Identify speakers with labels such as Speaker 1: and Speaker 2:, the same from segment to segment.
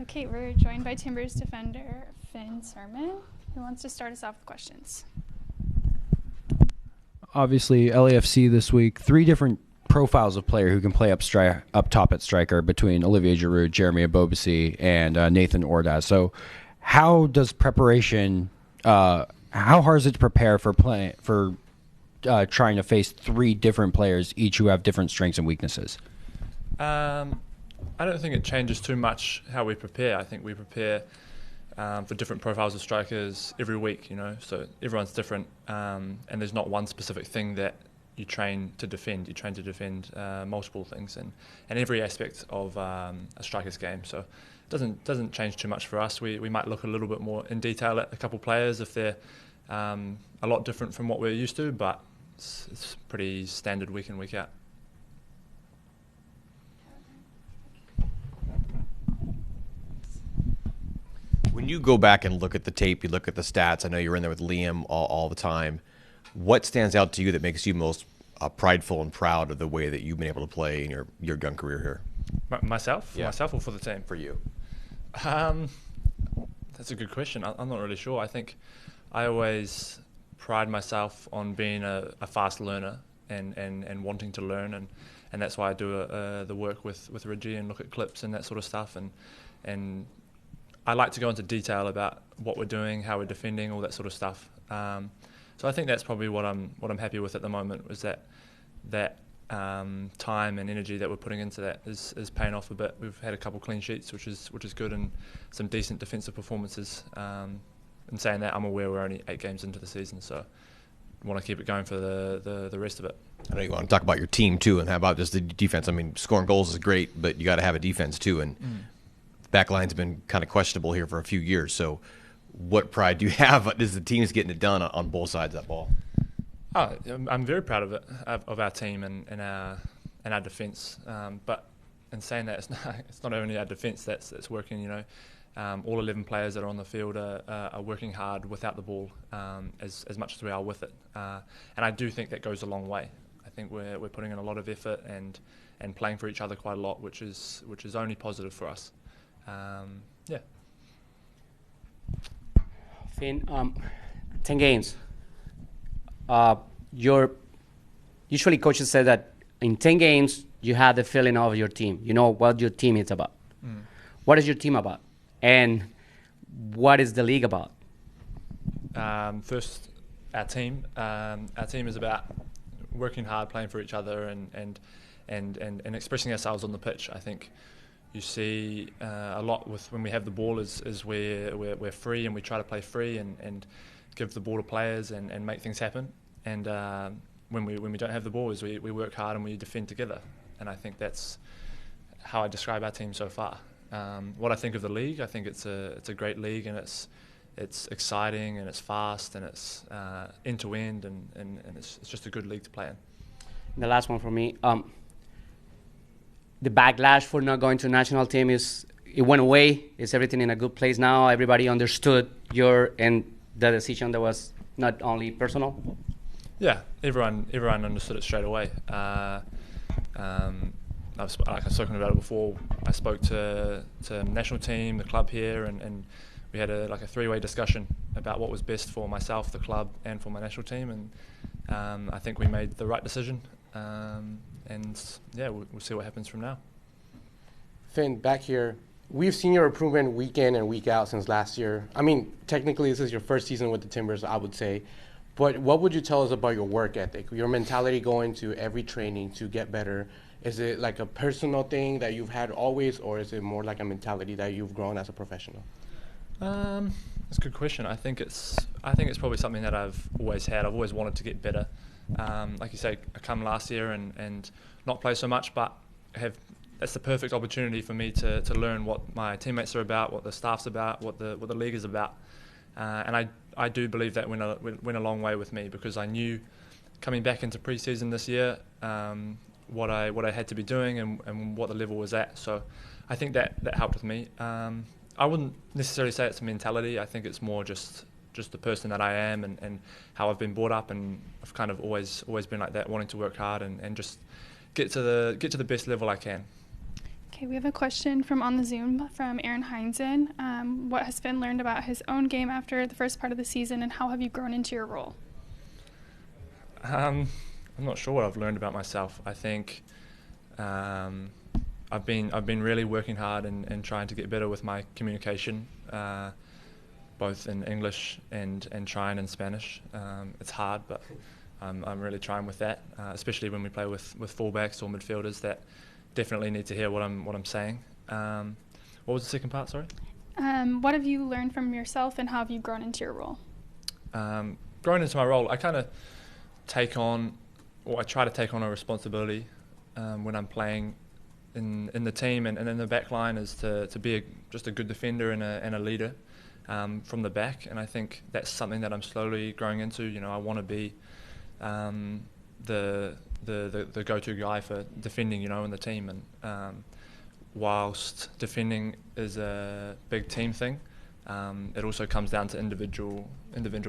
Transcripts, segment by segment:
Speaker 1: Okay, we're joined by Timbers defender Finn Surman, who wants to start us off with questions.
Speaker 2: Obviously, LAFC this week, three different profiles of player who can play up top at striker between Olivier Giroud, Jeremy Abobasi, and Nathan Ordaz. So how does preparation, how hard is it to prepare for trying to face three different players, each who have different strengths and weaknesses?
Speaker 3: I don't think it changes too much how we prepare. I think we prepare for different profiles of strikers every week, so everyone's different, and there's not one specific thing that you train to defend. You train to defend multiple things and every aspect of a striker's game. So it doesn't change too much for us. We might look a little bit more in detail at a couple players if they're a lot different from what we're used to, but it's pretty standard week in, week out.
Speaker 4: When you go back and look at the tape, you look at the stats, I know you're in there with Liam all the time. What stands out to you that makes you most prideful and proud of the way that you've been able to play in your young career here?
Speaker 3: Myself?
Speaker 4: Yeah.
Speaker 3: Myself or for the team?
Speaker 4: For you.
Speaker 3: That's a good question. I'm not really sure. I think I always pride myself on being a fast learner and wanting to learn, and that's why I do the work with Reggie and look at clips and that sort of stuff, and I like to go into detail about what we're doing, how we're defending, all that sort of stuff. So I think that's probably what I'm happy with at the moment, was that time and energy that we're putting into that is paying off a bit. We've had a couple clean sheets, which is good, and some decent defensive performances. In saying that, I'm aware we're only 8 games into the season, so want to keep it going for the rest of it.
Speaker 4: I know you want to talk about your team too, and how about just the defense? I mean, scoring goals is great, but you got to have a defense too, and backline's been kind of questionable here for a few years. So what pride do you have as the team's getting it done on both sides of that ball?
Speaker 3: Oh, I'm very proud of it, of our team and our defence. But in saying that, it's not only our defence that's working. All 11 players that are on the field are working hard without the ball as much as we are with it. And I do think that goes a long way. I think we're putting in a lot of effort and playing for each other quite a lot, which is only positive for us. Yeah.
Speaker 5: Finn, 10 games. Usually coaches say that in 10 games you have the feeling of your team. You know what your team is about. What is your team about? And what is the league about?
Speaker 3: First, our team. Our team is about working hard, playing for each other, and expressing ourselves on the pitch. I think you see a lot with when we have the ball is we're free, and we try to play free and give the ball to players and make things happen. And when we don't have the ball, is we work hard and we defend together. And I think that's how I describe our team so far. What I think of the league, I think it's a great league, and it's exciting, and it's fast, and it's end to end, and it's just a good league to play in.
Speaker 5: The last one for me. The backlash for not going to national team it went away. Is everything in a good place now? Everybody understood the decision that was not only personal?
Speaker 3: Yeah, everyone understood it straight away. I've spoken about it before. I spoke to the national team, the club here, and we had a 3-way discussion about what was best for myself, the club, and for my national team. And I think we made the right decision. And yeah, we'll see what happens from now.
Speaker 6: Finn, back here, we've seen your improvement week in and week out since last year. I mean, technically this is your first season with the Timbers, I would say. But what would you tell us about your work ethic, your mentality going to every training to get better? Is it like a personal thing that you've had always, or is it more like a mentality that you've grown as a professional?
Speaker 3: That's a good question. I think it's probably something that I've always had. I've always wanted to get better. Like you say, I come last year and not play so much, but that's the perfect opportunity for me to learn what my teammates are about, what the staff's about, what the league is about. And I do believe that went a long way with me, because I knew coming back into pre-season this year what I had to be doing and what the level was at. So I think that helped with me. I wouldn't necessarily say it's a mentality. I think it's more just the person that I am and how I've been brought up, and I've kind of always been like that, wanting to work hard and just get to the best level I can.
Speaker 1: Okay, we have a question from on the Zoom from Aaron Heinzen. What has Finn learned about his own game after the first part of the season, and how have you grown into your role?
Speaker 3: I'm not sure what I've learned about myself. I think I've been really working hard and trying to get better with my communication, both in English and trying in Spanish. It's hard, but I'm really trying with that, especially when we play with fullbacks or midfielders that definitely need to hear what I'm saying. What was the second part? Sorry.
Speaker 1: What have you learned from yourself, and how have you grown into your role?
Speaker 3: Growing into my role, I kind of take on, or I try to take on a responsibility when I'm playing in the team and in the back line, is to be just a good defender and a leader from the back. And I think that's something that I'm slowly growing into. You know, I want to be the go-to guy for defending, you know, in the team. And whilst defending is a big team thing, it also comes down to individual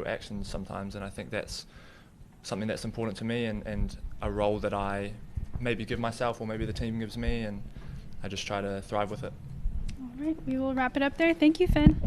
Speaker 3: actions sometimes. And I think that's something that's important to me, and a role that I maybe give myself, or maybe the team gives me, and I just try to thrive with it.
Speaker 1: All right, we will wrap it up there. Thank you, Finn.